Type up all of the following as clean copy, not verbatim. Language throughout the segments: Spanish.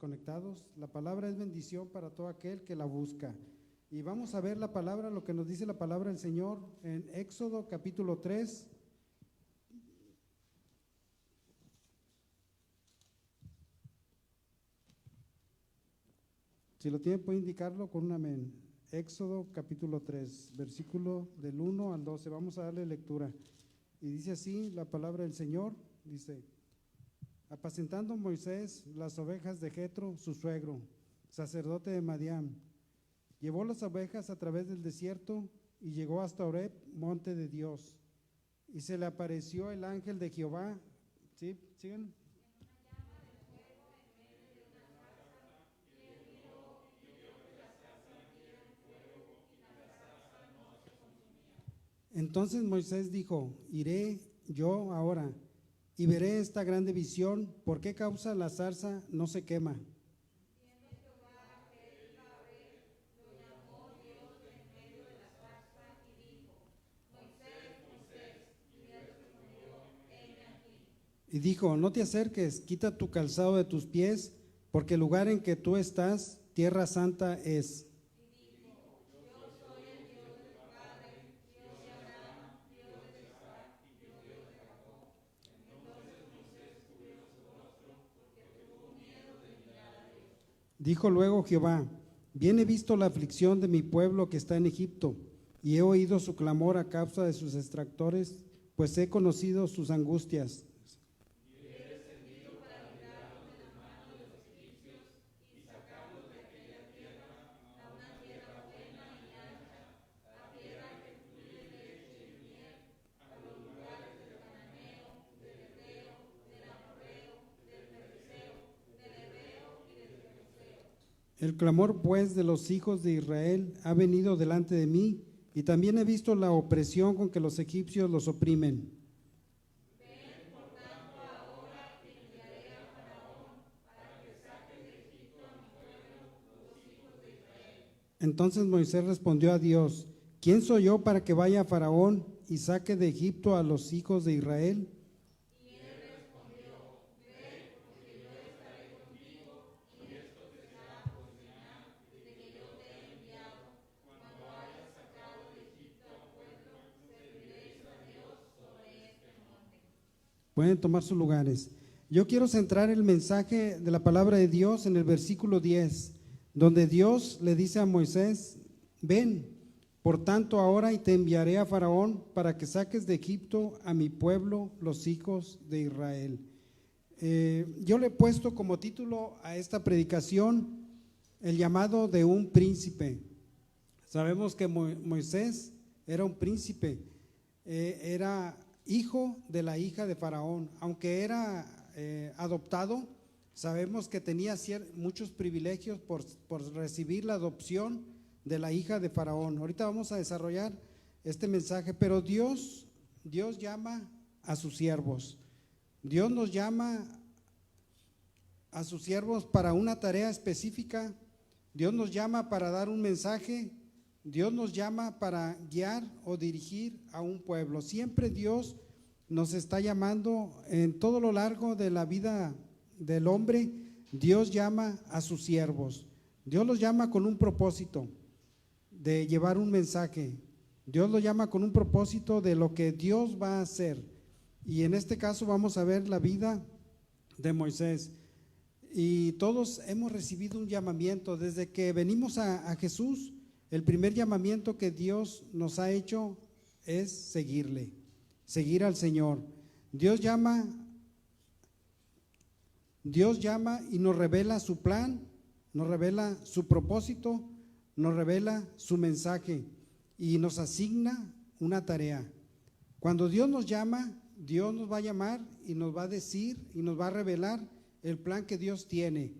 conectados. La palabra es bendición para todo aquel que la busca. Y vamos a ver la palabra, lo que nos dice la palabra del Señor en Éxodo capítulo 3. Si lo tienen, puede indicarlo con un amén. Éxodo capítulo 3, versículo del 1 al 12. Vamos a darle lectura. Y dice así la palabra del Señor, dice: apacentando Moisés las ovejas de Jetro, su suegro, sacerdote de Madián, llevó las ovejas a través del desierto y llegó hasta Horeb, monte de Dios. Y se le apareció el ángel de Jehová. ¿Sí? ¿Siguen? Entonces Moisés dijo: iré yo ahora y veré esta grande visión, ¿por qué causa la zarza no se quema? Y dijo: no te acerques, quita tu calzado de tus pies, porque el lugar en que tú estás, tierra santa es. Dijo luego Jehová: bien he visto la aflicción de mi pueblo que está en Egipto, y he oído su clamor a causa de sus extractores, pues he conocido sus angustias. El clamor pues de los hijos de Israel ha venido delante de mí, y también he visto la opresión con que los egipcios los oprimen. Entonces Moisés respondió a Dios: ¿quién soy yo para que vaya a Faraón y saque de Egipto a los hijos de Israel? Pueden tomar sus lugares. Yo quiero centrar el mensaje de la palabra de Dios en el versículo 10, donde Dios le dice a Moisés: ven, por tanto ahora y te enviaré a Faraón para que saques de Egipto a mi pueblo, los hijos de Israel. Yo le he puesto como título a esta predicación: el llamado de un príncipe. Sabemos que Moisés era un príncipe, era hijo de la hija de Faraón, aunque era adoptado. Sabemos que tenía muchos privilegios por recibir la adopción de la hija de Faraón. Ahorita vamos a desarrollar este mensaje, pero Dios llama a sus siervos. Dios nos llama a sus siervos para una tarea específica. Dios nos llama para dar un mensaje. Dios nos llama para guiar o dirigir a un pueblo. Siempre Dios nos está llamando en todo lo largo de la vida del hombre. Dios llama a sus siervos. Dios los llama con un propósito de llevar un mensaje. Dios los llama con un propósito de lo que Dios va a hacer. Y en este caso vamos a ver la vida de Moisés. Y todos hemos recibido un llamamiento desde que venimos a Jesús. El primer llamamiento que Dios nos ha hecho es seguirle, seguir al Señor. Dios llama y nos revela su plan, nos revela su propósito, nos revela su mensaje y nos asigna una tarea. Cuando Dios nos llama, Dios nos va a llamar y nos va a decir y nos va a revelar el plan que Dios tiene.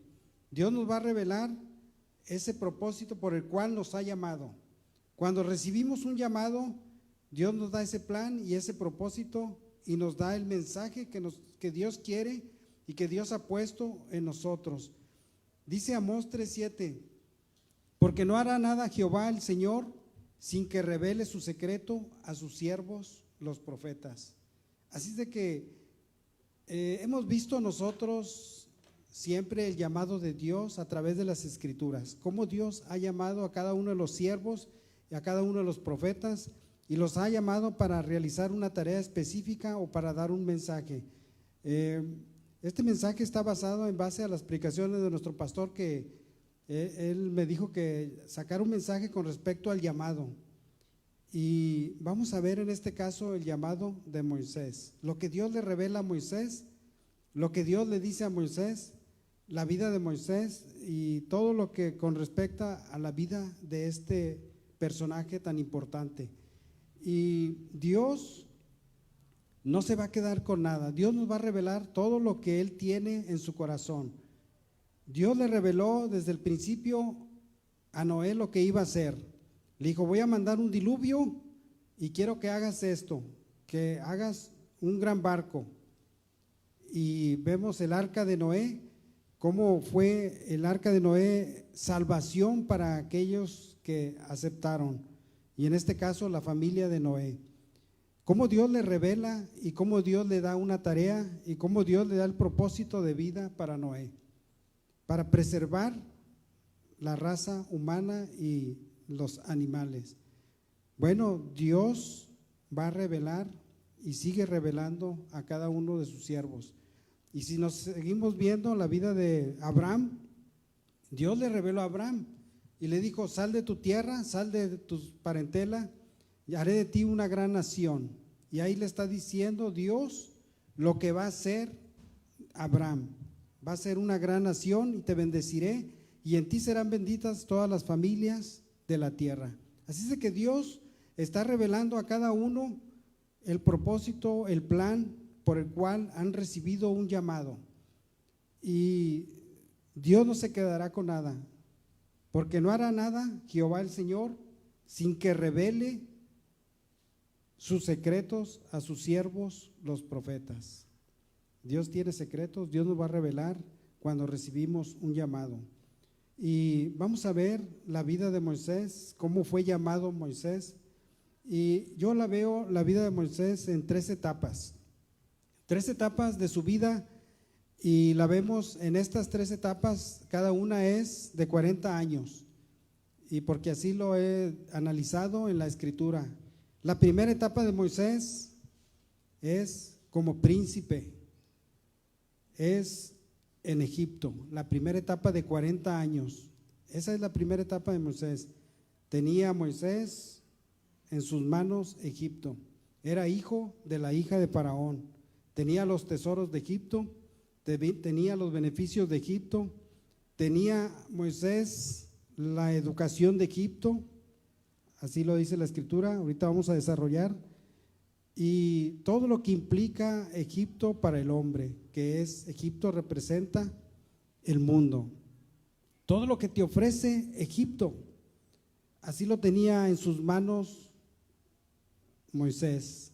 Dios nos va a revelar ese propósito por el cual nos ha llamado. Cuando recibimos un llamado, Dios nos da ese plan y ese propósito y nos da el mensaje que Dios quiere y que Dios ha puesto en nosotros. Dice Amós 3:7: porque no hará nada Jehová el Señor sin que revele su secreto a sus siervos los profetas. Así es de que hemos visto nosotros siempre el llamado de Dios a través de las Escrituras, cómo Dios ha llamado a cada uno de los siervos y a cada uno de los profetas y los ha llamado para realizar una tarea específica o para dar un mensaje. Este mensaje está basado en base a las predicaciones de nuestro pastor, que él me dijo que sacar un mensaje con respecto al llamado. Y vamos a ver en este caso el llamado de Moisés, lo que Dios le revela a Moisés, lo que Dios le dice a Moisés, la vida de Moisés y todo lo que con respecto a la vida de este personaje tan importante. Y Dios no se va a quedar con nada. Dios nos va a revelar todo lo que Él tiene en su corazón. Dios le reveló desde el principio a Noé lo que iba a hacer. Le dijo: voy a mandar un diluvio y quiero que hagas esto, que hagas un gran barco. Y vemos el arca de Noé, cómo fue el arca de Noé salvación para aquellos que aceptaron, y en este caso la familia de Noé. Cómo Dios le revela y cómo Dios le da una tarea y cómo Dios le da el propósito de vida para Noé, para preservar la raza humana y los animales. Bueno, Dios va a revelar y sigue revelando a cada uno de sus siervos. Y si nos seguimos viendo la vida de Abraham, Dios le reveló a Abraham y le dijo: sal de tu tierra, sal de tu parentela, y haré de ti una gran nación. Y ahí le está diciendo Dios lo que va a hacer Abraham: va a ser una gran nación y te bendeciré, y en ti serán benditas todas las familias de la tierra. Así es que Dios está revelando a cada uno el propósito, el plan por el cual han recibido un llamado. Y Dios no se quedará con nada, porque no hará nada Jehová el Señor sin que revele sus secretos a sus siervos los profetas. Dios tiene secretos, Dios nos va a revelar cuando recibimos un llamado. Y vamos a ver la vida de Moisés, cómo fue llamado Moisés. Y yo la veo, la vida de Moisés, en tres etapas de su vida, y la vemos en estas tres etapas. Cada una es de 40 años, y porque así lo he analizado en la Escritura. La primera etapa de Moisés es como príncipe, es en Egipto, la primera etapa de 40 años. Esa es la primera etapa de Moisés. Tenía Moisés en sus manos Egipto, era hijo de la hija de Faraón, tenía los tesoros de Egipto, tenía los beneficios de Egipto, tenía Moisés la educación de Egipto, así lo dice la Escritura, ahorita vamos a desarrollar, y todo lo que implica Egipto para el hombre, que es Egipto representa el mundo. Todo lo que te ofrece Egipto, así lo tenía en sus manos Moisés.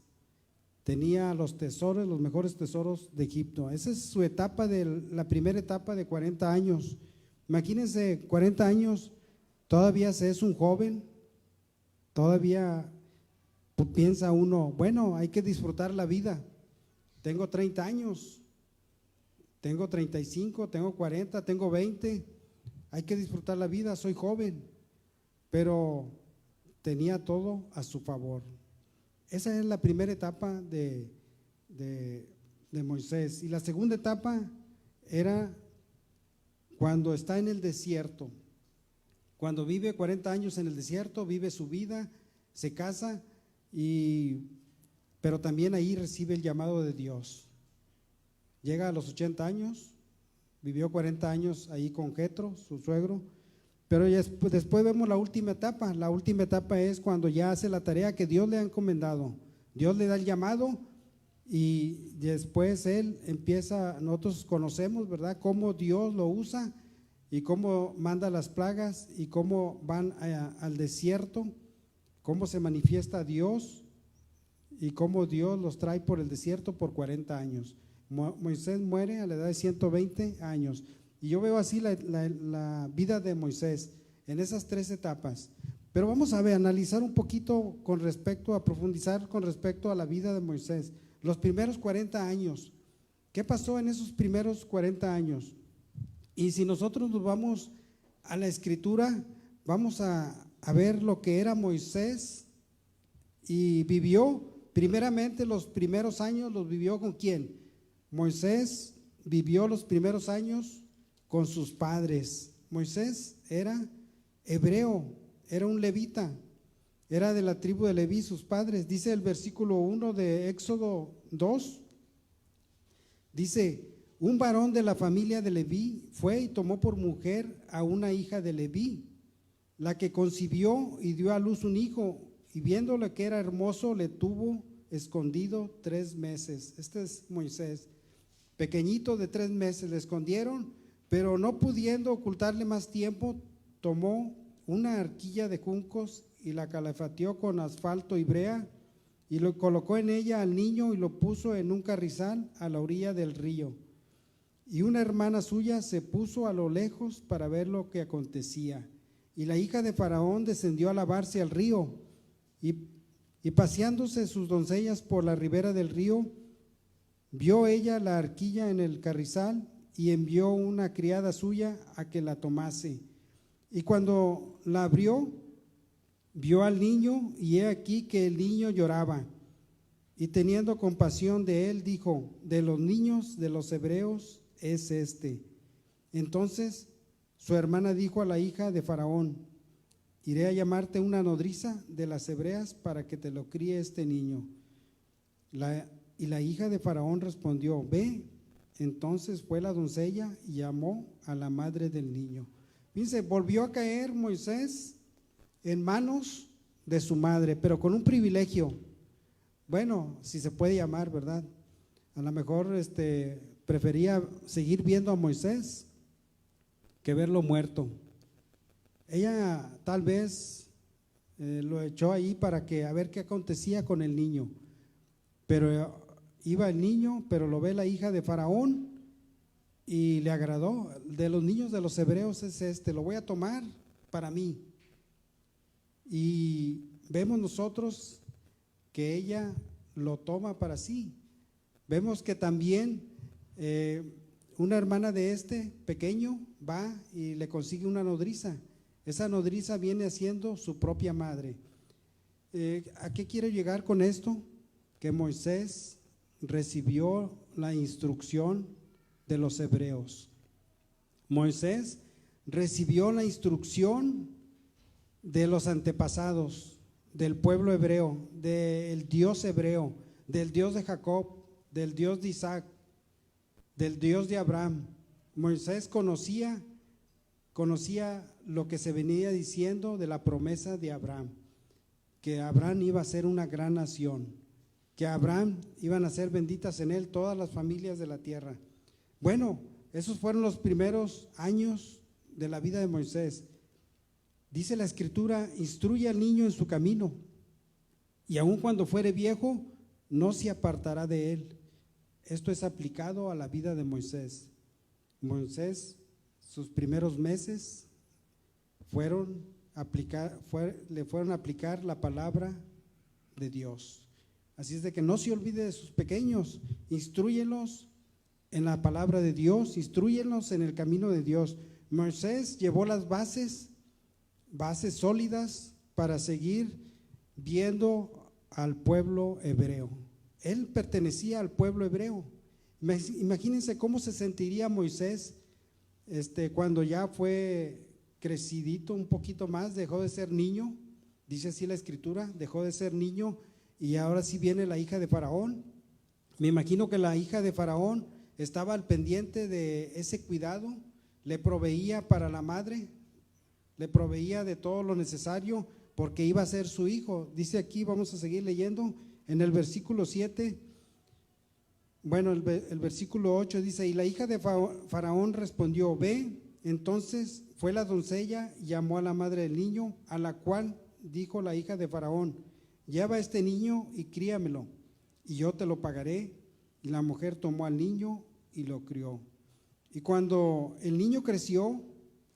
Tenía los tesoros, los mejores tesoros de Egipto. Esa es su etapa, la primera etapa de 40 años. Imagínense, 40 años, todavía se es un joven, todavía piensa uno, bueno, hay que disfrutar la vida. Tengo 30 años, tengo 35, tengo 40, tengo 20, hay que disfrutar la vida, soy joven, pero tenía todo a su favor. Esa es la primera etapa de Moisés. Y la segunda etapa era cuando está en el desierto, cuando vive 40 años en el desierto, vive su vida, se casa, pero también ahí recibe el llamado de Dios. Llega a los 80 años, vivió 40 años ahí con Jetro, su suegro, pero después vemos la última etapa. La última etapa es cuando ya hace la tarea que Dios le ha encomendado. Dios le da el llamado y después él empieza, nosotros conocemos, ¿verdad?, cómo Dios lo usa y cómo manda las plagas y cómo van al desierto, cómo se manifiesta Dios y cómo Dios los trae por el desierto por 40 años. Moisés muere a la edad de 120 años. Y yo veo así la vida de Moisés en esas tres etapas. Pero vamos a ver, analizar un poquito con respecto, a profundizar con respecto a la vida de Moisés. Los primeros 40 años. ¿Qué pasó en esos primeros 40 años? Y si nosotros nos vamos a la Escritura, vamos a ver lo que era Moisés, y vivió, primeramente los primeros años los vivió ¿con quién? Moisés vivió los primeros años con sus padres. Moisés era hebreo, era un levita, era de la tribu de Leví, sus padres. Dice el versículo 1 de Éxodo 2, dice: un varón de la familia de Leví fue y tomó por mujer a una hija de Leví, la que concibió y dio a luz un hijo, y viéndole que era hermoso, le tuvo escondido 3 meses. Este es Moisés, pequeñito de 3 meses, le escondieron, pero no pudiendo ocultarle más tiempo, tomó una arquilla de juncos y la calafateó con asfalto y brea, y lo colocó en ella al niño y lo puso en un carrizal a la orilla del río. Y una hermana suya se puso a lo lejos para ver lo que acontecía. Y la hija de Faraón descendió a lavarse al río, y paseándose sus doncellas por la ribera del río, vio ella la arquilla en el carrizal y envió una criada suya a que la tomase. Y cuando la abrió, vio al niño, y he aquí que el niño lloraba. Y teniendo compasión de él, dijo: de los niños de los hebreos es este. Entonces su hermana dijo a la hija de Faraón: iré a llamarte una nodriza de las hebreas para que te lo críe este niño. Y la hija de Faraón respondió: ve. Entonces fue la doncella y llamó a la madre del niño. Fíjense, volvió a caer Moisés en manos de su madre, pero con un privilegio. Bueno, si se puede llamar, ¿verdad? A lo mejor prefería seguir viendo a Moisés que verlo muerto. Ella tal vez lo echó ahí para que a ver qué acontecía con el niño, pero iba el niño, pero lo ve la hija de Faraón y le agradó. De los niños de los hebreos es lo voy a tomar para mí. Y vemos nosotros que ella lo toma para sí. Vemos que también una hermana de pequeño va y le consigue una nodriza. Esa nodriza viene siendo su propia madre. ¿A qué quiero llegar con esto? Que Moisés recibió la instrucción de los hebreos. Moisés recibió la instrucción de los antepasados, del pueblo hebreo, del Dios hebreo, del Dios de Jacob, del Dios de Isaac, del Dios de Abraham. Moisés conocía lo que se venía diciendo de la promesa de Abraham, que Abraham iba a ser una gran nación, que Abraham iban a ser benditas en él todas las familias de la tierra. Bueno, esos fueron los primeros años de la vida de Moisés. Dice la Escritura: instruye al niño en su camino, y aun cuando fuere viejo, no se apartará de él. Esto es aplicado a la vida de Moisés. Moisés, sus primeros meses le fueron a aplicar la palabra de Dios. Así es de que no se olvide de sus pequeños, instrúyelos en la palabra de Dios, instrúyelos en el camino de Dios. Moisés llevó las bases sólidas para seguir viendo al pueblo hebreo. Él pertenecía al pueblo hebreo. Imagínense cómo se sentiría Moisés cuando ya fue crecidito un poquito más, dejó de ser niño, dice así la Escritura, dejó de ser niño y ahora sí viene la hija de Faraón. Me imagino que la hija de Faraón estaba al pendiente de ese cuidado, le proveía para la madre, le proveía de todo lo necesario porque iba a ser su hijo. Dice aquí, vamos a seguir leyendo en el versículo 7. Bueno, el versículo 8 dice: y la hija de Faraón respondió: ve. Entonces fue la doncella y llamó a la madre del niño, a la cual dijo la hija de Faraón: lleva a este niño y críamelo, y yo te lo pagaré. Y la mujer tomó al niño y lo crió. Y cuando el niño creció,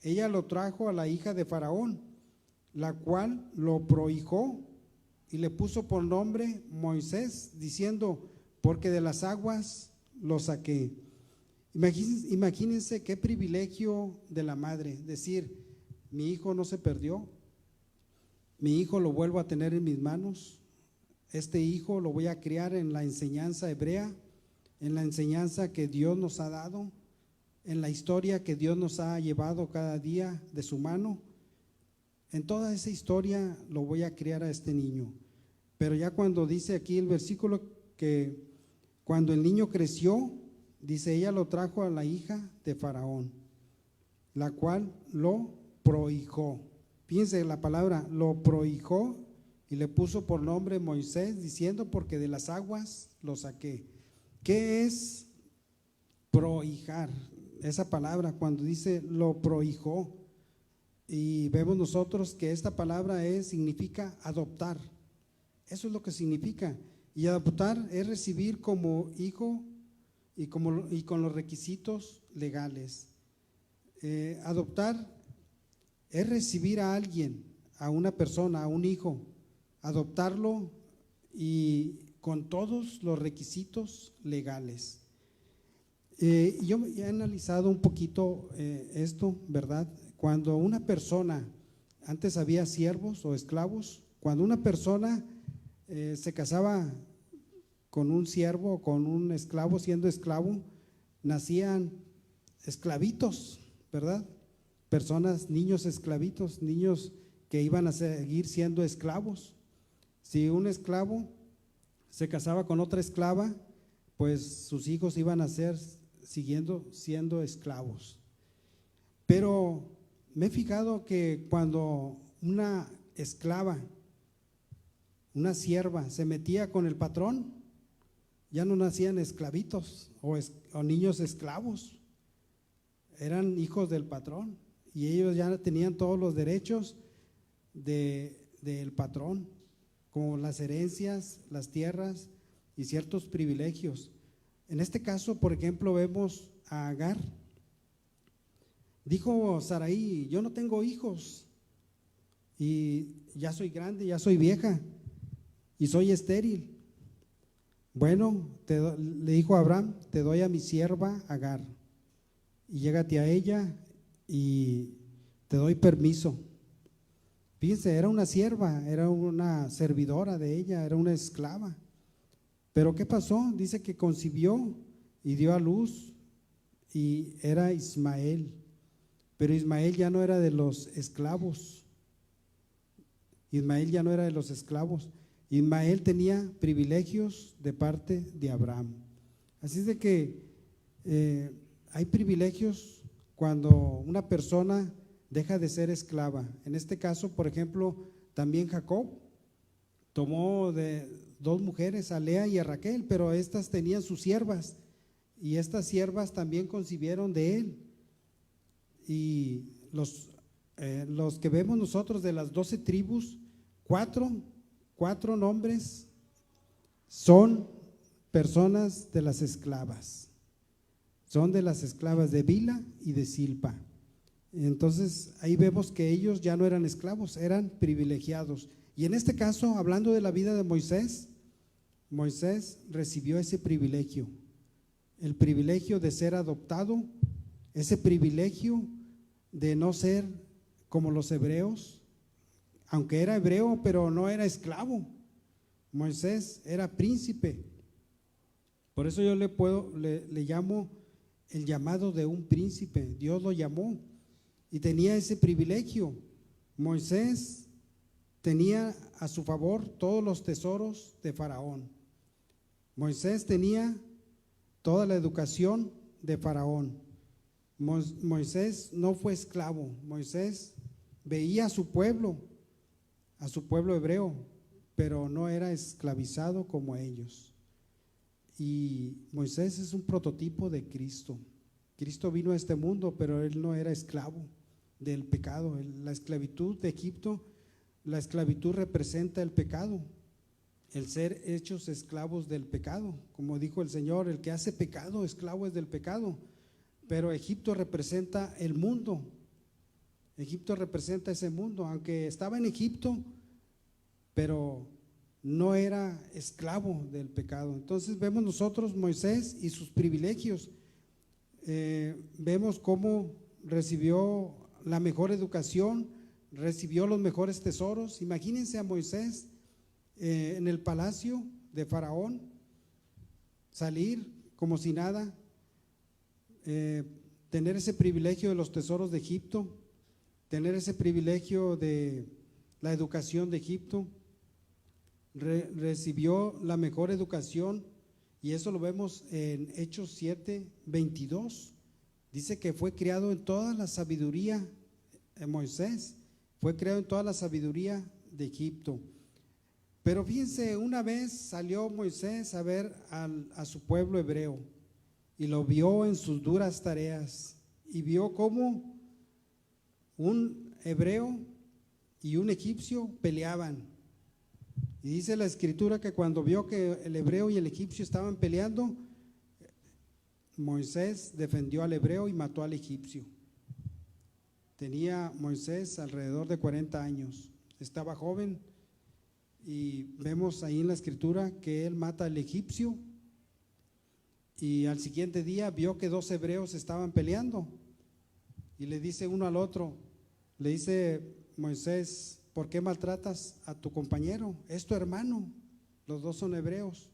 ella lo trajo a la hija de Faraón, la cual lo prohijó y le puso por nombre Moisés, diciendo: porque de las aguas lo saqué. Imagínense qué privilegio de la madre, decir, mi hijo no se perdió, mi hijo lo vuelvo a tener en mis manos, este hijo lo voy a criar en la enseñanza hebrea, en la enseñanza que Dios nos ha dado, en la historia que Dios nos ha llevado cada día de su mano. En toda esa historia lo voy a criar a este niño. Pero ya cuando dice aquí el versículo que cuando el niño creció, dice, ella lo trajo a la hija de Faraón, la cual lo prohijó. Fíjense la palabra, lo prohijó, y le puso por nombre Moisés, diciendo, porque de las aguas lo saqué. ¿Qué es prohijar? Esa palabra cuando dice lo prohijó, y vemos nosotros que esta palabra significa adoptar. Eso es lo que significa. Y adoptar es recibir como hijo y con los requisitos legales. Adoptar es recibir a alguien, a una persona, a un hijo, adoptarlo y con todos los requisitos legales. Yo he analizado un poquito esto, ¿verdad? Cuando una persona, antes había siervos o esclavos, cuando una persona se casaba con un siervo o con un esclavo, siendo esclavo, nacían esclavitos, ¿verdad? Personas, niños esclavitos, niños que iban a seguir siendo esclavos. Si un esclavo se casaba con otra esclava, pues sus hijos iban a ser siguiendo siendo esclavos. Pero me he fijado que cuando una esclava, una sierva, se metía con el patrón, ya no nacían esclavitos o niños esclavos, eran hijos del patrón y ellos ya tenían todos los derechos del patrón, como las herencias, las tierras y ciertos privilegios. En este caso, por ejemplo, vemos a Agar. Dijo Sarai, yo no tengo hijos y ya soy grande, ya soy vieja y soy estéril. Bueno, le dijo a Abraham, te doy a mi sierva Agar y llégate a ella y te doy permiso. Fíjense, era una sierva, era una servidora de ella, era una esclava. Pero ¿qué pasó? Dice que concibió y dio a luz y era Ismael. Pero Ismael ya no era de los esclavos. Ismael ya no era de los esclavos. Ismael tenía privilegios de parte de Abraham. Así es de que hay privilegios cuando una persona deja de ser esclava. En este caso, por ejemplo, también Jacob tomó de dos mujeres, a Lea y a Raquel, pero estas tenían sus siervas y estas siervas también concibieron de él. Y los que vemos nosotros de las 12 tribus, cuatro nombres son personas de las esclavas, son de las esclavas de Bila y de Silpa. Entonces ahí vemos que ellos ya no eran esclavos, eran privilegiados. Y en este caso, hablando de la vida de Moisés, Moisés recibió ese privilegio, el privilegio de ser adoptado, ese privilegio de no ser como los hebreos, aunque era hebreo, pero no era esclavo. Moisés era príncipe. Por eso yo le llamo el llamado de un príncipe. Dios lo llamó y tenía ese privilegio. Moisés tenía a su favor todos los tesoros de Faraón. Moisés tenía toda la educación de Faraón. Moisés no fue esclavo. Moisés veía a su pueblo hebreo, pero no era esclavizado como ellos. Y Moisés es un prototipo de Cristo. Cristo vino a este mundo, pero él no era esclavo del pecado. La esclavitud de Egipto, la esclavitud representa el pecado, el ser hechos esclavos del pecado. Como dijo el Señor, el que hace pecado, esclavo es del pecado. Pero Egipto representa el mundo. Egipto representa ese mundo, aunque estaba en Egipto, pero no era esclavo del pecado. Entonces vemos nosotros Moisés y sus privilegios. vemos cómo recibió la mejor educación, recibió los mejores tesoros. Imagínense a Moisés en el palacio de Faraón, salir como si nada, tener ese privilegio de los tesoros de Egipto, tener ese privilegio de la educación de Egipto. Recibió la mejor educación, y eso lo vemos en Hechos 7:22. Dice que fue criado en toda la sabiduría, Moisés fue criado en toda la sabiduría de Egipto. Pero fíjense, una vez salió Moisés a ver a su pueblo hebreo y lo vio en sus duras tareas, y vio cómo un hebreo y un egipcio peleaban. Y dice la escritura que cuando vio que el hebreo y el egipcio estaban peleando, Moisés defendió al hebreo y mató al egipcio. Tenía Moisés alrededor de 40 años, estaba joven, y vemos ahí en la escritura que él mata al egipcio, y al siguiente día vio que dos hebreos estaban peleando, y le dice uno al otro, le dice Moisés: ¿por qué maltratas a tu compañero? Es tu hermano, los dos son hebreos.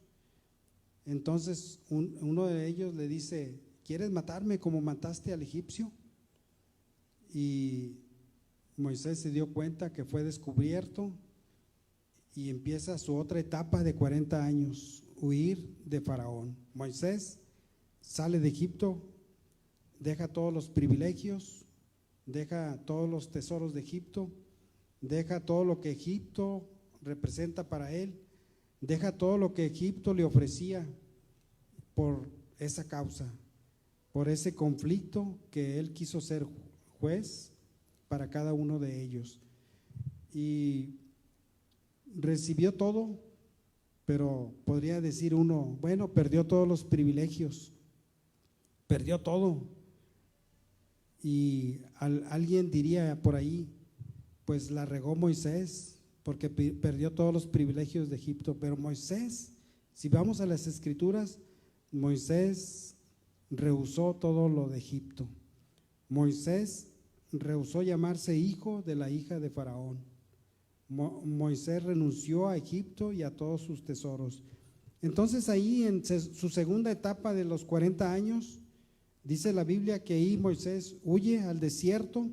Entonces uno de ellos le dice: ¿quieres matarme como mataste al egipcio? Y Moisés se dio cuenta que fue descubierto, y empieza su otra etapa de 40 años, huir de Faraón. Moisés sale de Egipto, deja todos los privilegios, deja todos los tesoros de Egipto, deja todo lo que Egipto representa para él, deja todo lo que Egipto le ofrecía por esa causa, por ese conflicto que él quiso ser juez para cada uno de ellos. Y recibió todo, pero podría decir uno: bueno, perdió todos los privilegios, perdió todo. Y alguien diría por ahí: pues la regó Moisés porque perdió todos los privilegios de Egipto. Pero Moisés, si vamos a las escrituras, Moisés rehusó todo lo de Egipto. Moisés rehusó llamarse hijo de la hija de Faraón. Moisés renunció a Egipto y a todos sus tesoros. Entonces ahí en su segunda etapa de los 40 años, dice la Biblia que ahí Moisés huye al desierto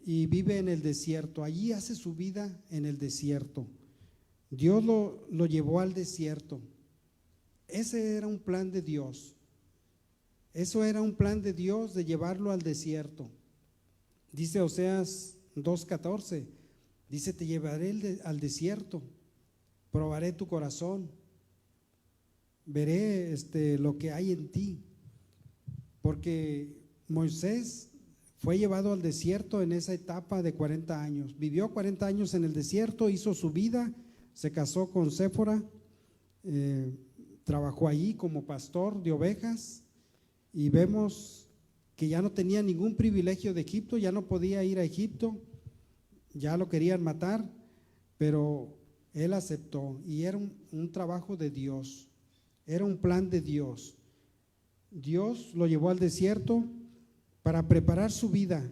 y vive en el desierto. Allí hace su vida en el desierto. Dios lo llevó al desierto. Ese era un plan de Dios. Eso era un plan de Dios, de llevarlo al desierto. Dice Oseas 2:14, dice: te llevaré al desierto, probaré tu corazón, veré lo que hay en ti. Porque Moisés fue llevado al desierto en esa etapa de 40 años. Vivió 40 años en el desierto, hizo su vida, se casó con Séfora, trabajó allí como pastor de ovejas, y vemos que ya no tenía ningún privilegio de Egipto, ya no podía ir a Egipto, ya lo querían matar, pero él aceptó, y era un trabajo de Dios, era un plan de Dios. Dios lo llevó al desierto para preparar su vida.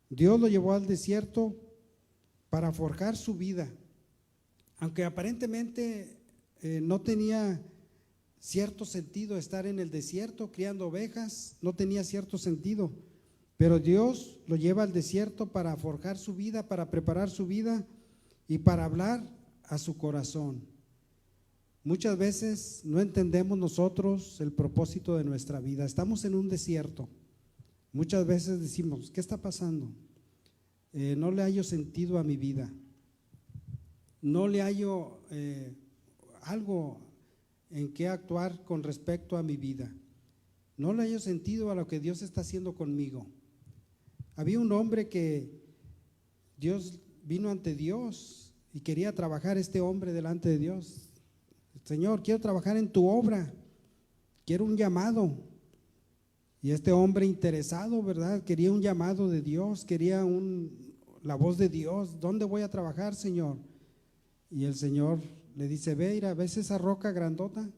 Dios lo llevó al desierto para forjar su vida. Aunque aparentemente no tenía cierto sentido estar en el desierto criando ovejas, no tenía cierto sentido, pero Dios lo lleva al desierto para forjar su vida, para preparar su vida y para hablar a su corazón. Muchas veces no entendemos nosotros el propósito de nuestra vida. Estamos en un desierto. Muchas veces decimos: ¿qué está pasando? No le hallo sentido a mi vida. No le hallo algo en qué actuar con respecto a mi vida. No le hallo sentido a lo que Dios está haciendo conmigo. Había un hombre que Dios vino ante Dios y quería trabajar este hombre delante de Dios. Señor, quiero trabajar en tu obra, quiero un llamado. Y este hombre interesado, ¿verdad? Quería un llamado de Dios, quería la voz de Dios. ¿Dónde voy a trabajar, Señor? Y el Señor le dice: ve, ves esa roca grandota,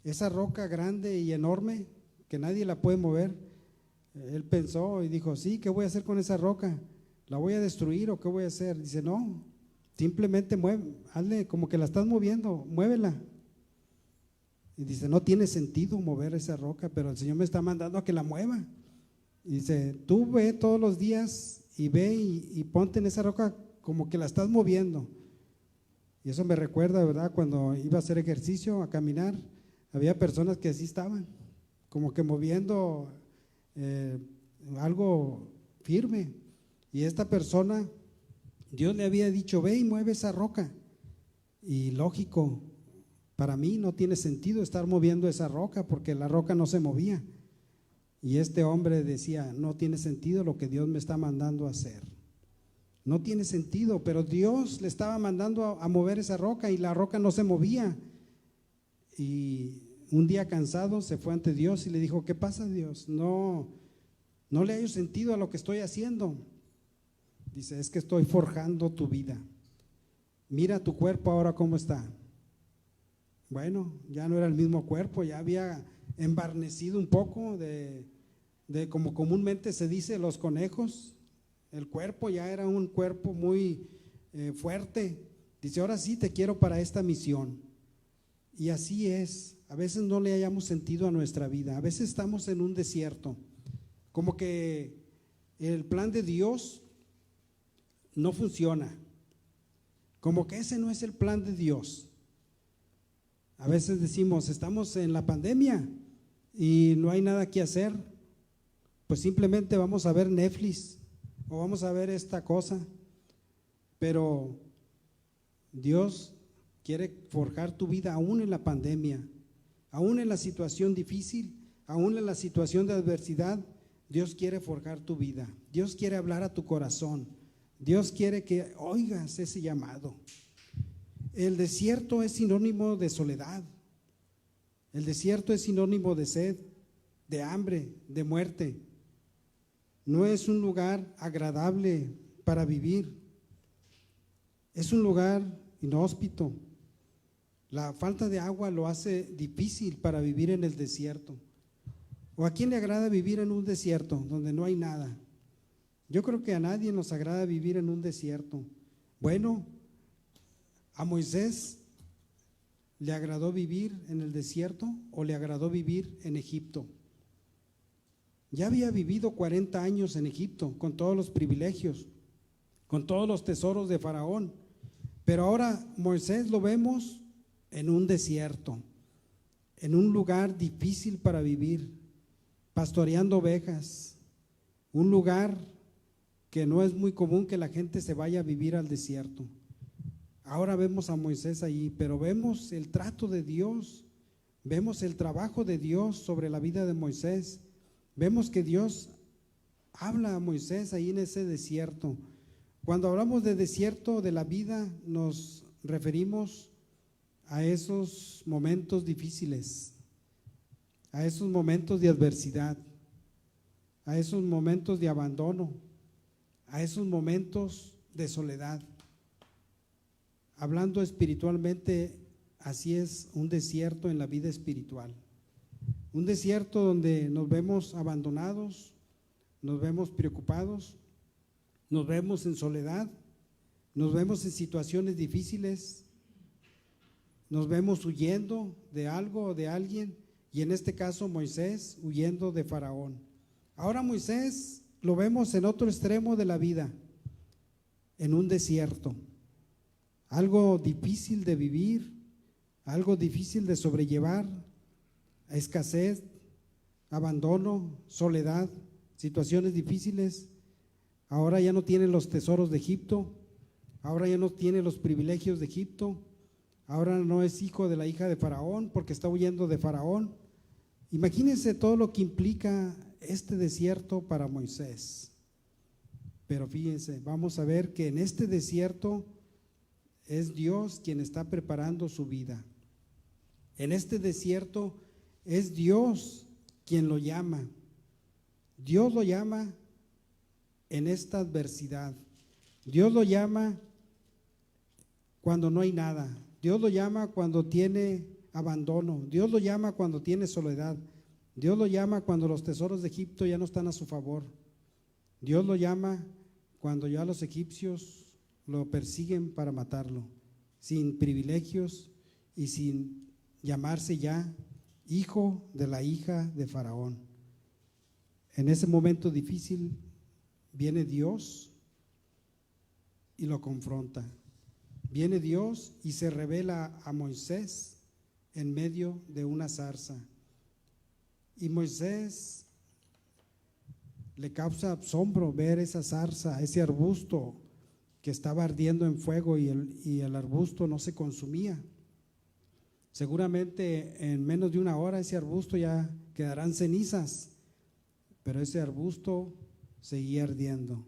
esa roca grande y enorme que nadie la puede mover. Él pensó y dijo, sí, ¿qué voy a hacer con esa roca? ¿La voy a destruir o qué voy a hacer? Dice, no, simplemente hazle como que la estás moviendo, muévela. Y dice, no tiene sentido mover esa roca, pero el Señor me está mandando a que la mueva. Y dice, tú ve todos los días y ve y ponte en esa roca como que la estás moviendo. Y eso me recuerda, ¿verdad? Cuando iba a hacer ejercicio, a caminar, había personas que así estaban, como que moviendo algo firme. Y esta persona, Dios le había dicho, ve y mueve esa roca. Y lógico, para mí no tiene sentido estar moviendo esa roca porque la roca no se movía. Y este hombre decía, no tiene sentido lo que Dios me está mandando a hacer. No tiene sentido, pero Dios le estaba mandando a mover esa roca y la roca no se movía. Y un día cansado se fue ante Dios y le dijo, ¿qué pasa, Dios? No le hallo sentido a lo que estoy haciendo. Dice, es que estoy forjando tu vida. Mira tu cuerpo ahora cómo está. Bueno, ya no era el mismo cuerpo, ya había embarnecido un poco de como comúnmente se dice, los conejos. El cuerpo ya era un cuerpo muy fuerte. Dice, ahora sí te quiero para esta misión. Y así es, a veces no le hallamos sentido a nuestra vida, a veces estamos en un desierto, como que el plan de Dios no funciona, como que ese no es el plan de Dios. A veces decimos, estamos en la pandemia y no hay nada que hacer, pues simplemente vamos a ver Netflix o vamos a ver esta cosa, pero Dios quiere forjar tu vida aún en la pandemia, aún en la situación difícil, aún en la situación de adversidad. Dios quiere forjar tu vida, Dios quiere hablar a tu corazón, Dios quiere que oigas ese llamado. El desierto es sinónimo de soledad, el desierto es sinónimo de sed, de hambre, de muerte. No es un lugar agradable para vivir, es un lugar inhóspito. La falta de agua lo hace difícil para vivir en el desierto. ¿O a quién le agrada vivir en un desierto donde no hay nada? Yo creo que a nadie nos agrada vivir en un desierto. Bueno, a Moisés le agradó vivir en el desierto o le agradó vivir en Egipto. Ya había vivido 40 años en Egipto con todos los privilegios, con todos los tesoros de Faraón, pero ahora Moisés lo vemos en un desierto, en un lugar difícil para vivir, pastoreando ovejas, un lugar que no es muy común que la gente se vaya a vivir al desierto. Ahora vemos a Moisés allí, pero vemos el trato de Dios, vemos el trabajo de Dios sobre la vida de Moisés, vemos que Dios habla a Moisés ahí en ese desierto. Cuando hablamos de desierto de la vida, nos referimos a esos momentos difíciles, a esos momentos de adversidad, a esos momentos de abandono, a esos momentos de soledad. Hablando espiritualmente, así es un desierto en la vida espiritual. Un desierto donde nos vemos abandonados, nos vemos preocupados, nos vemos en soledad, nos vemos en situaciones difíciles, nos vemos huyendo de algo o de alguien, y en este caso Moisés huyendo de Faraón. Ahora Moisés lo vemos en otro extremo de la vida, en un desierto, algo difícil de vivir, algo difícil de sobrellevar, escasez, abandono, soledad, situaciones difíciles. Ahora ya no tiene los tesoros de Egipto, ahora ya no tiene los privilegios de Egipto, ahora no es hijo de la hija de Faraón porque está huyendo de Faraón. Imagínense todo lo que implica este desierto para Moisés. Pero fíjense, vamos a ver que en este desierto es Dios quien está preparando su vida. En este desierto es Dios quien lo llama. Dios lo llama en esta adversidad. Dios lo llama cuando no hay nada. Dios lo llama cuando tiene abandono. Dios lo llama cuando tiene soledad. Dios lo llama cuando los tesoros de Egipto ya no están a su favor. Dios lo llama cuando ya los egipcios lo persiguen para matarlo, sin privilegios y sin llamarse ya hijo de la hija de Faraón. En ese momento difícil viene Dios y lo confronta. Viene Dios y se revela a Moisés en medio de una zarza. Y Moisés le causa asombro ver esa zarza, ese arbusto que estaba ardiendo en fuego y el arbusto no se consumía. Seguramente en menos de una hora ese arbusto ya quedarán cenizas, pero ese arbusto seguía ardiendo.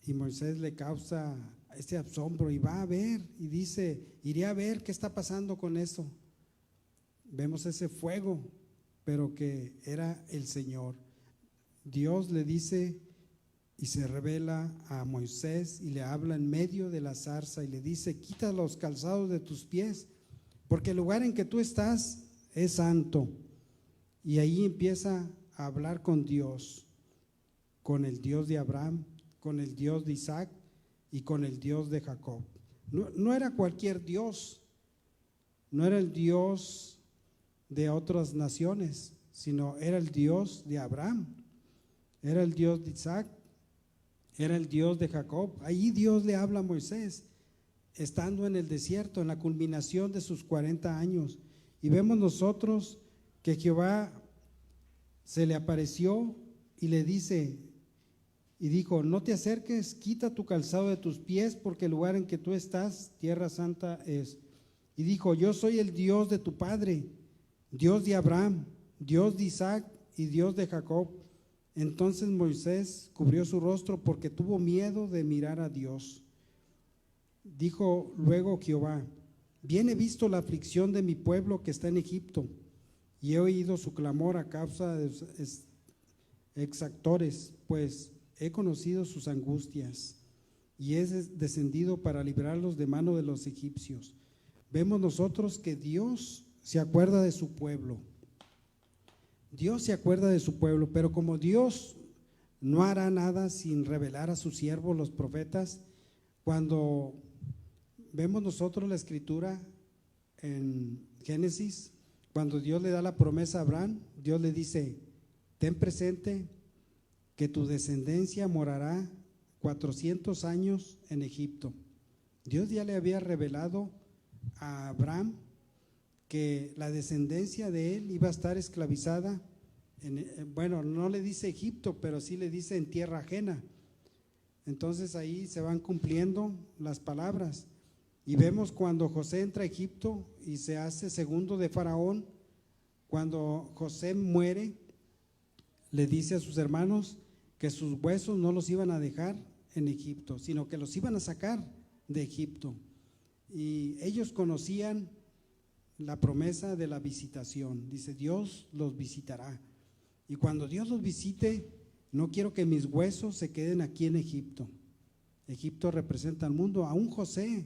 Y Moisés le causa ese asombro y va a ver y dice, iré a ver qué está pasando con eso. Vemos ese fuego, pero que era el Señor. Dios le dice y se revela a Moisés y le habla en medio de la zarza y le dice, quita los calzados de tus pies, porque el lugar en que tú estás es santo. Y ahí empieza a hablar con Dios, con el Dios de Abraham, con el Dios de Isaac y con el Dios de Jacob. No era cualquier Dios, no era el Dios de otras naciones, sino era el Dios de Abraham, era el Dios de Isaac, era el Dios de Jacob. Ahí Dios le habla a Moisés, estando en el desierto, en la culminación de sus 40 años. Y vemos nosotros que Jehová se le apareció y le dice, y dijo, no te acerques, quita tu calzado de tus pies, porque el lugar en que tú estás, tierra santa es. Y dijo, yo soy el Dios de tu padre, Dios de Abraham, Dios de Isaac y Dios de Jacob. Entonces Moisés cubrió su rostro porque tuvo miedo de mirar a Dios. Dijo luego Jehová, bien he visto la aflicción de mi pueblo que está en Egipto, y he oído su clamor a causa de sus exactores, pues he conocido sus angustias, y he descendido para librarlos de mano de los egipcios. Vemos nosotros que Dios se acuerda de su pueblo. Dios se acuerda de su pueblo, pero como Dios no hará nada sin revelar a sus siervos los profetas, cuando vemos nosotros la escritura en Génesis, cuando Dios le da la promesa a Abraham, Dios le dice, ten presente que tu descendencia morará 400 años en Egipto. Dios ya le había revelado a Abraham que la descendencia de él iba a estar esclavizada, bueno, no le dice Egipto, pero sí le dice en tierra ajena. Entonces ahí se van cumpliendo las palabras. Y vemos cuando José entra a Egipto y se hace segundo de Faraón, cuando José muere, le dice a sus hermanos que sus huesos no los iban a dejar en Egipto, sino que los iban a sacar de Egipto. Y ellos conocían la promesa de la visitación. Dice, Dios los visitará. Y cuando Dios los visite, no quiero que mis huesos se queden aquí en Egipto. Egipto representa al mundo. Aún José,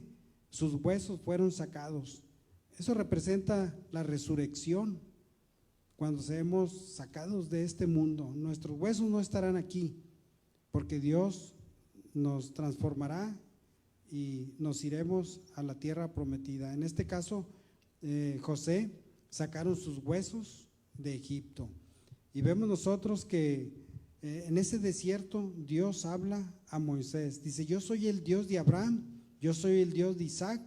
sus huesos fueron sacados. Eso representa la resurrección. Cuando seamos sacados de este mundo, nuestros huesos no estarán aquí, porque Dios nos transformará y nos iremos a la tierra prometida. En este caso, José sacaron sus huesos de Egipto. Y vemos nosotros que en ese desierto Dios habla a Moisés. Dice, yo soy el Dios de Abraham, yo soy el Dios de Isaac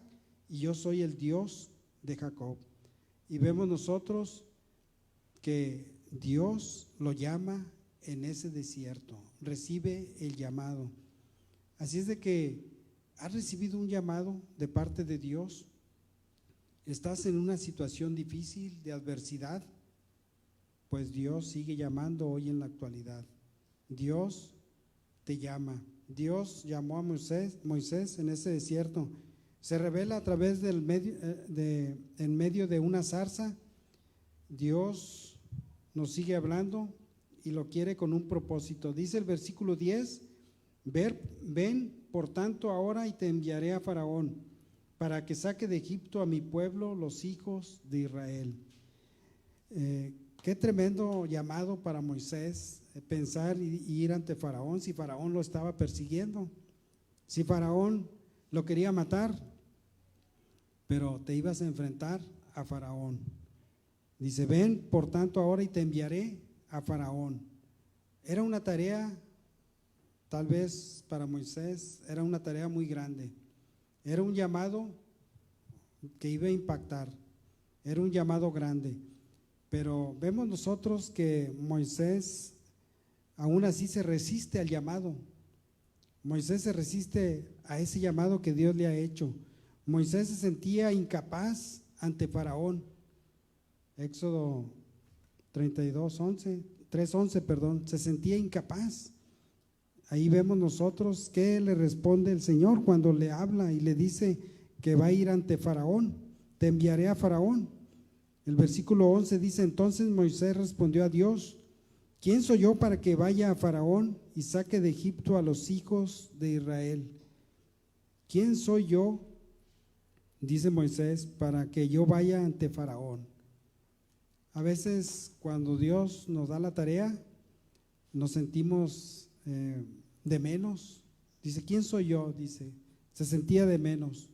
y yo soy el Dios de Jacob. Y vemos nosotros que Dios lo llama en ese desierto, recibe el llamado. Así es de que has recibido un llamado de parte de Dios. Estás en una situación difícil de adversidad, pues Dios sigue llamando hoy en la actualidad. Dios te llama. Dios llamó a Moisés en ese desierto. Se revela a través en medio de una zarza. Dios nos sigue hablando y lo quiere con un propósito. Dice el versículo 10, ven por tanto ahora y te enviaré a Faraón para que saque de Egipto a mi pueblo, los hijos de Israel. qué tremendo llamado para Moisés, pensar y ir ante Faraón, si Faraón lo estaba persiguiendo, si Faraón lo quería matar, pero te ibas a enfrentar a Faraón. Dice, ven por tanto ahora y te enviaré a Faraón. Era una tarea, tal vez para Moisés, era una tarea muy grande. Era un llamado que iba a impactar, era un llamado grande. Pero vemos nosotros que Moisés aún así se resiste al llamado. Moisés se resiste a ese llamado que Dios le ha hecho. Moisés se sentía incapaz ante Faraón. Éxodo 3:11, perdón, se sentía incapaz. Ahí vemos nosotros que le responde el Señor cuando le habla y le dice que va a ir ante Faraón, te enviaré a Faraón. El versículo 11 dice, entonces Moisés respondió a Dios, ¿quién soy yo para que vaya a Faraón y saque de Egipto a los hijos de Israel? ¿Quién soy yo, dice Moisés, para que yo vaya ante Faraón? A veces cuando Dios nos da la tarea, nos sentimos de menos. Dice, ¿quién soy yo? Dice, se sentía de menos,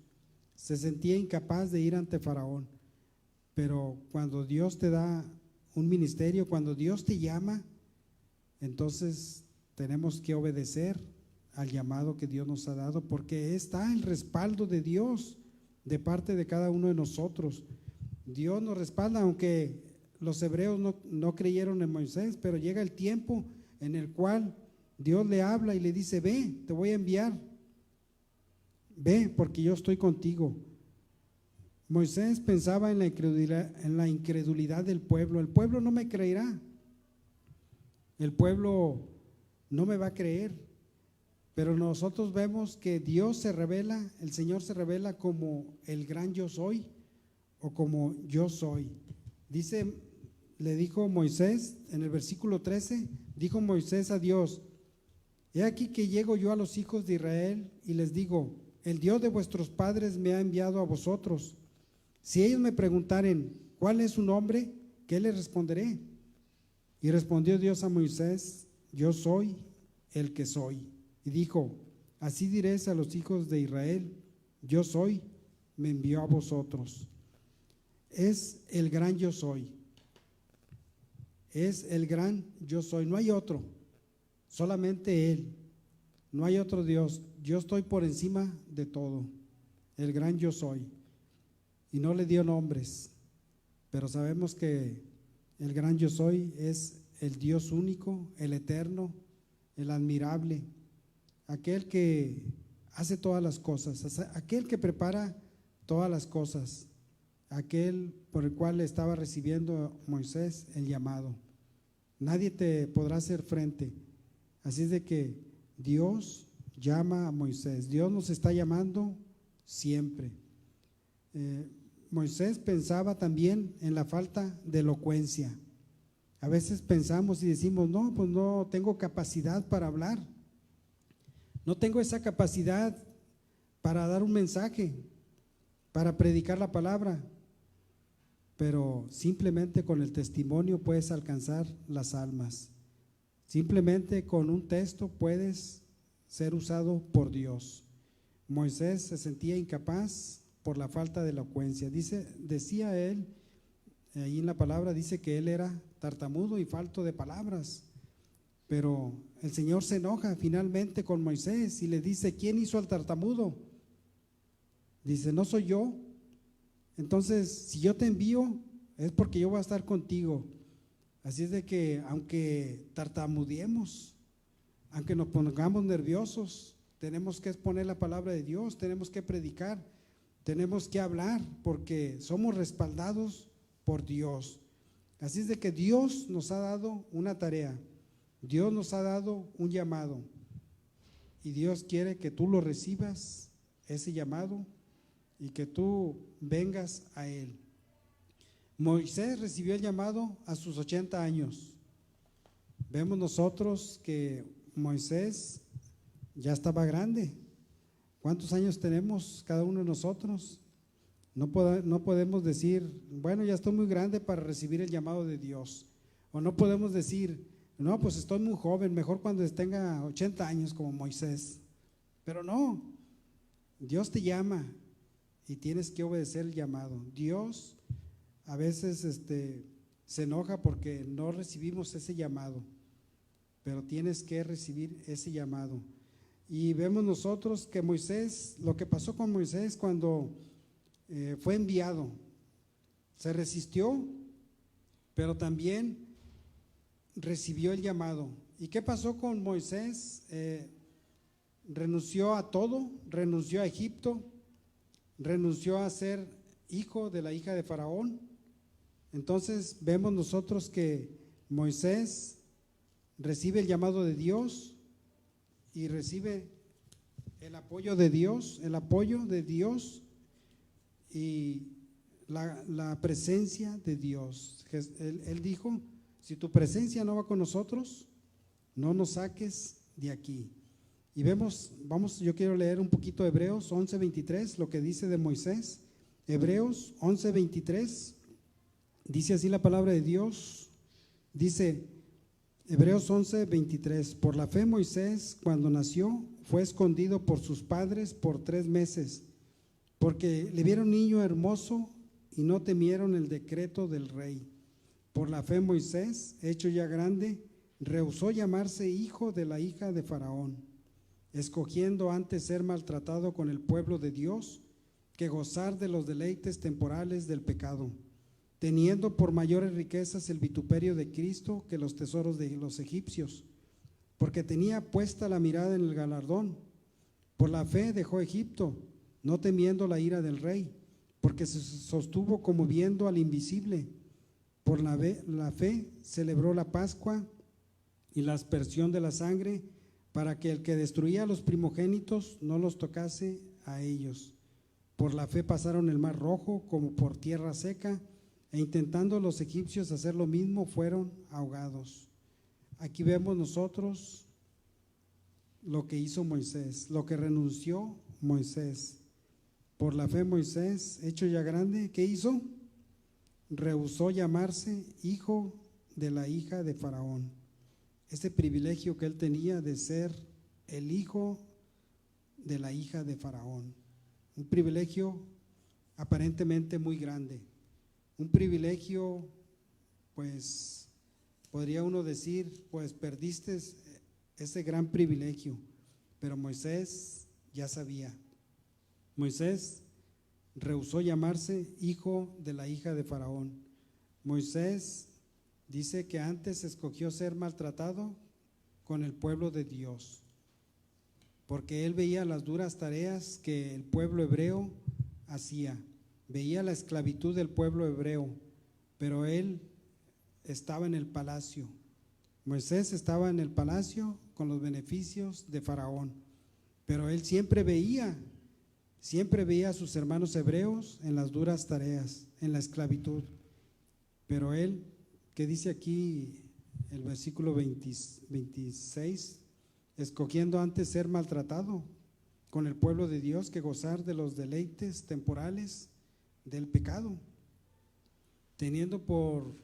se sentía incapaz de ir ante Faraón. Pero cuando Dios te da un ministerio, cuando Dios te llama, entonces tenemos que obedecer al llamado que Dios nos ha dado, porque está el respaldo de Dios de parte de cada uno de nosotros. Dios nos respalda, aunque los hebreos no creyeron en Moisés, pero llega el tiempo en el cual Dios le habla y le dice, ve, te voy a enviar, ve porque yo estoy contigo. Moisés pensaba en la incredulidad del pueblo. El pueblo no me creerá, el pueblo no me va a creer, pero nosotros vemos que Dios se revela, el Señor se revela como el gran yo soy o como yo soy. Dice, le dijo Moisés en el versículo 13, dijo Moisés a Dios, he aquí que llego yo a los hijos de Israel y les digo, el Dios de vuestros padres me ha enviado a vosotros. Si ellos me preguntaren, ¿cuál es su nombre? ¿Qué les responderé? Y respondió Dios a Moisés, yo soy el que soy. Y dijo, así diréis a los hijos de Israel, yo soy, me envió a vosotros. Es el gran yo soy. Es el gran yo soy. No hay otro, solamente Él. No hay otro Dios. Yo estoy por encima de todo. El gran yo soy. Y no le dio nombres, pero sabemos que el gran yo soy es el Dios único, el eterno, el admirable, aquel que hace todas las cosas, aquel que prepara todas las cosas, aquel por el cual estaba recibiendo Moisés el llamado. Nadie te podrá hacer frente. Así es de que Dios llama a Moisés, Dios nos está llamando siempre. Moisés pensaba también en la falta de elocuencia. A veces pensamos y decimos, no, pues no tengo capacidad para hablar, no tengo esa capacidad para dar un mensaje, para predicar la palabra, pero simplemente con el testimonio puedes alcanzar las almas, simplemente con un texto puedes ser usado por Dios. Moisés se sentía incapaz por la falta de elocuencia. Decía él, ahí en la palabra dice que él era tartamudo y falto de palabras, pero el Señor se enoja finalmente con Moisés y le dice, ¿quién hizo al tartamudo? Dice, no soy yo. Entonces, si yo te envío, es porque yo voy a estar contigo. Así es de que, aunque tartamudeemos, aunque nos pongamos nerviosos, tenemos que exponer la palabra de Dios, tenemos que predicar, tenemos que hablar, porque somos respaldados por Dios. Así es de que Dios nos ha dado una tarea, Dios nos ha dado un llamado, y Dios quiere que tú lo recibas, ese llamado, y que tú vengas a Él. Moisés recibió el llamado a sus 80 años. Vemos nosotros que Moisés ya estaba grande. ¿Cuántos años tenemos cada uno de nosotros? No podemos decir, bueno, ya estoy muy grande para recibir el llamado de Dios. O no podemos decir, no, pues estoy muy joven, mejor cuando tenga 80 años como Moisés. Pero no, Dios te llama y tienes que obedecer el llamado. Dios a veces se enoja porque no recibimos ese llamado, pero tienes que recibir ese llamado. Y vemos nosotros que Moisés, lo que pasó con Moisés cuando fue enviado, se resistió, pero también recibió el llamado. ¿Y qué pasó con Moisés? Renunció a todo, renunció a Egipto, renunció a ser hijo de la hija de Faraón. Entonces vemos nosotros que Moisés recibe el llamado de Dios y recibe el apoyo de Dios y la presencia de Dios. Él dijo, si tu presencia no va con nosotros, no nos saques de aquí. Y yo quiero leer un poquito Hebreos 11:23, lo que dice de Moisés. Hebreos 11:23, dice así la palabra de Dios, dice Hebreos 11:23, por la fe Moisés cuando nació fue escondido por sus padres por 3 meses, porque le vieron niño hermoso y no temieron el decreto del rey. Por la fe Moisés, hecho ya grande, rehusó llamarse hijo de la hija de Faraón, escogiendo antes ser maltratado con el pueblo de Dios que gozar de los deleites temporales del pecado, teniendo por mayores riquezas el vituperio de Cristo que los tesoros de los egipcios, porque tenía puesta la mirada en el galardón. Por la fe dejó Egipto, no temiendo la ira del rey, porque se sostuvo como viendo al invisible. Por la fe celebró la Pascua y la aspersión de la sangre, para que el que destruía a los primogénitos no los tocase a ellos. Por la fe pasaron el mar rojo como por tierra seca, e intentando los egipcios hacer lo mismo, fueron ahogados. Aquí vemos nosotros lo que hizo Moisés, lo que renunció Moisés. Por la fe Moisés, hecho ya grande, ¿qué hizo? Rehusó llamarse hijo de la hija de Faraón. Ese privilegio que él tenía de ser el hijo de la hija de Faraón. Un privilegio aparentemente muy grande. Un privilegio, pues, podría uno decir, pues perdiste ese gran privilegio. Pero Moisés ya sabía. Moisés rehusó llamarse hijo de la hija de Faraón. Moisés dice que antes escogió ser maltratado con el pueblo de Dios, porque él veía las duras tareas que el pueblo hebreo hacía, veía la esclavitud del pueblo hebreo, pero él estaba en el palacio. Moisés estaba en el palacio con los beneficios de Faraón, pero él siempre veía a sus hermanos hebreos en las duras tareas, en la esclavitud. Pero él, que dice aquí el versículo 26, escogiendo antes ser maltratado con el pueblo de Dios que gozar de los deleites temporales del pecado, teniendo por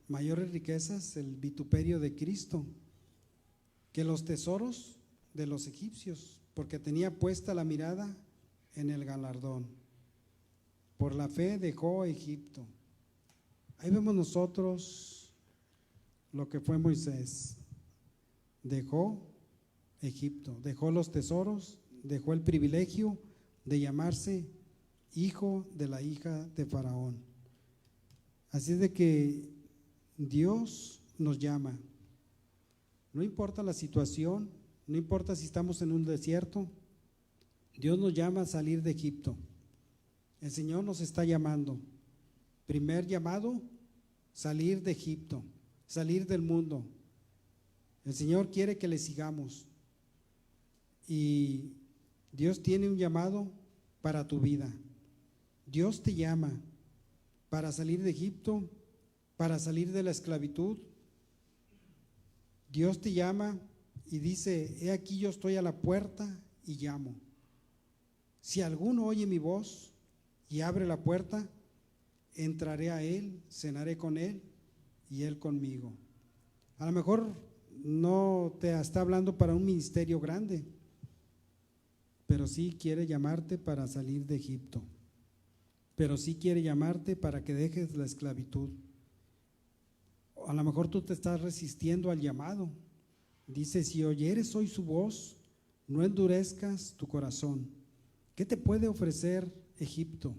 mayores riquezas el vituperio de Cristo que los tesoros de los egipcios, porque tenía puesta la mirada en el galardón. Por la fe dejó Egipto. Ahí vemos nosotros lo que fue Moisés. Dejó Egipto, dejó los tesoros, dejó el privilegio de llamarse hijo de la hija de Faraón. Así es de que Dios nos llama. No importa la situación, no importa si estamos en un desierto, Dios nos llama a salir de Egipto. El Señor nos está llamando. Primer llamado, salir de Egipto, salir del mundo. El Señor quiere que le sigamos. Y Dios tiene un llamado para tu vida. Dios te llama para salir de Egipto, para salir de la esclavitud. Dios te llama y dice: he aquí yo estoy a la puerta y llamo. Si alguno oye mi voz y abre la puerta, entraré a él, cenaré con él y Él conmigo. A lo mejor no te está hablando para un ministerio grande, pero sí quiere llamarte para salir de Egipto, pero sí quiere llamarte para que dejes la esclavitud. A lo mejor tú te estás resistiendo al llamado. Dice, si oyeres hoy su voz, no endurezcas tu corazón. ¿Qué te puede ofrecer Egipto?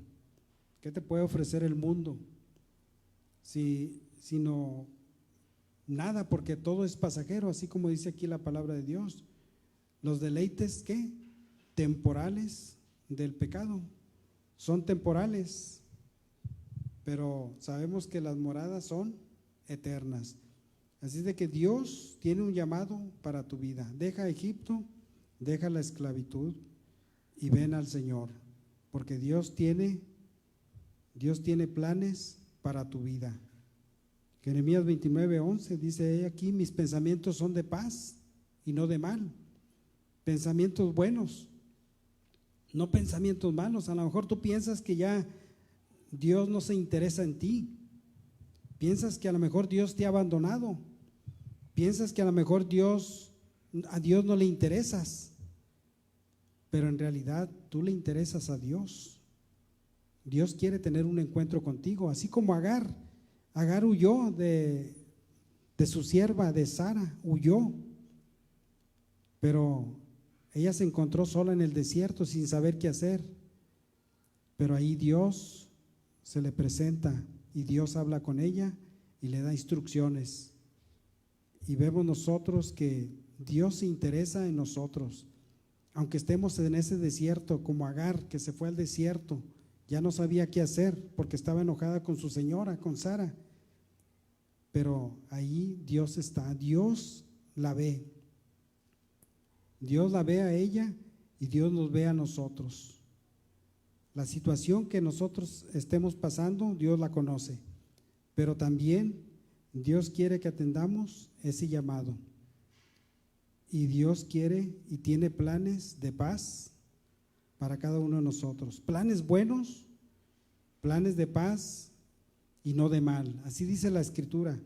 ¿Qué te puede ofrecer el mundo? Sino nada, porque todo es pasajero, así como dice aquí la palabra de Dios. Los deleites, ¿qué? Temporales del pecado, son temporales, pero sabemos que las moradas son eternas. Así de que Dios tiene un llamado para tu vida. Deja Egipto, deja la esclavitud y ven al Señor, porque Dios tiene planes para tu vida. Jeremías 29:11 dice aquí, mis pensamientos son de paz y no de mal, pensamientos buenos, no pensamientos malos. A lo mejor tú piensas que ya Dios no se interesa en ti, piensas que a lo mejor Dios te ha abandonado, piensas que a lo mejor a Dios no le interesas, pero en realidad tú le interesas a Dios. Dios quiere tener un encuentro contigo, así como Agar huyó de su sierva, de Sara, huyó, pero ella se encontró sola en el desierto sin saber qué hacer, pero ahí Dios se le presenta y Dios habla con ella y le da instrucciones, y vemos nosotros que Dios se interesa en nosotros, aunque estemos en ese desierto, como Agar, que se fue al desierto, ya no sabía qué hacer porque estaba enojada con su señora, con Sara, pero ahí Dios está, Dios la ve a ella y Dios nos ve a nosotros. La situación que nosotros estemos pasando, Dios la conoce, pero también Dios quiere que atendamos ese llamado, y Dios quiere y tiene planes de paz para cada uno de nosotros, planes buenos, planes de paz y no de mal. Así dice la Escritura.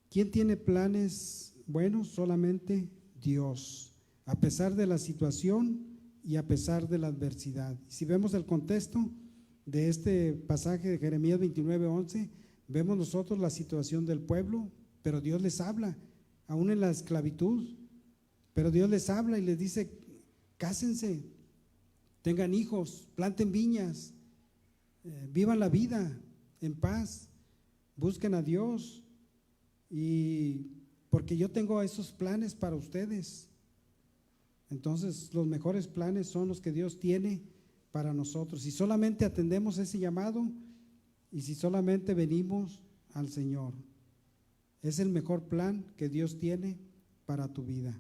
¿Quién tiene planes buenos? Solamente Dios, a pesar de la situación y a pesar de la adversidad. Si vemos el contexto de este pasaje de Jeremías 29:11, vemos nosotros la situación del pueblo, pero Dios les habla, aún en la esclavitud, pero Dios les habla y les dice, cásense, tengan hijos, planten viñas, vivan la vida en paz, busquen a Dios, y porque yo tengo esos planes para ustedes. Entonces los mejores planes son los que Dios tiene para nosotros, si solamente atendemos ese llamado y si solamente venimos al Señor. Es el mejor plan que Dios tiene para tu vida.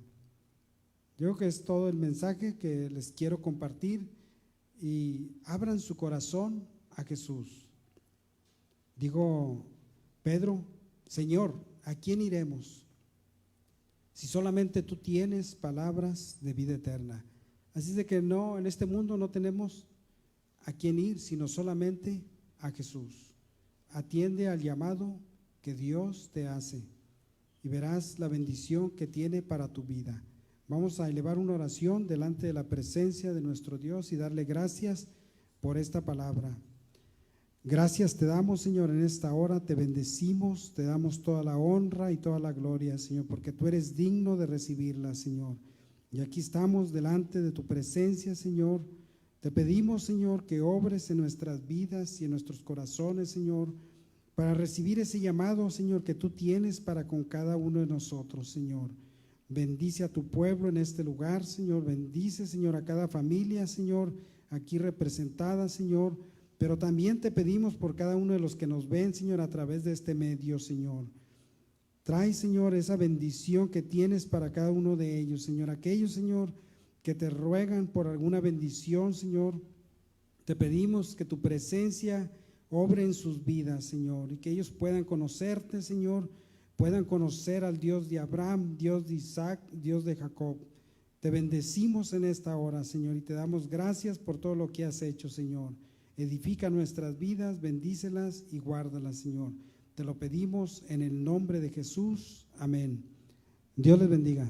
Yo creo que es todo el mensaje que les quiero compartir, y abran su corazón a Jesús. Digo, Pedro, Señor, ¿a quién iremos? Si solamente tú tienes palabras de vida eterna. Así de que no, en este mundo no tenemos a quién ir, sino solamente a Jesús. Atiende al llamado que Dios te hace y verás la bendición que tiene para tu vida. Vamos a elevar una oración delante de la presencia de nuestro Dios y darle gracias por esta palabra. Gracias te damos, Señor, en esta hora, te bendecimos, te damos toda la honra y toda la gloria, Señor, porque tú eres digno de recibirla, Señor. Y aquí estamos delante de tu presencia, Señor. Te pedimos, Señor, que obres en nuestras vidas y en nuestros corazones, Señor, para recibir ese llamado, Señor, que tú tienes para con cada uno de nosotros, Señor. Bendice a tu pueblo en este lugar, Señor. Bendice, Señor, a cada familia, Señor, aquí representada, Señor. Pero también te pedimos por cada uno de los que nos ven, Señor, a través de este medio, Señor. Trae, Señor, esa bendición que tienes para cada uno de ellos, Señor. Aquellos, Señor, que te ruegan por alguna bendición, Señor, te pedimos que tu presencia obre en sus vidas, Señor, y que ellos puedan conocerte, Señor, puedan conocer al Dios de Abraham, Dios de Isaac, Dios de Jacob. Te bendecimos en esta hora, Señor, y te damos gracias por todo lo que has hecho, Señor. Edifica nuestras vidas, bendícelas y guárdalas, Señor. Te lo pedimos en el nombre de Jesús. Amén. Dios les bendiga.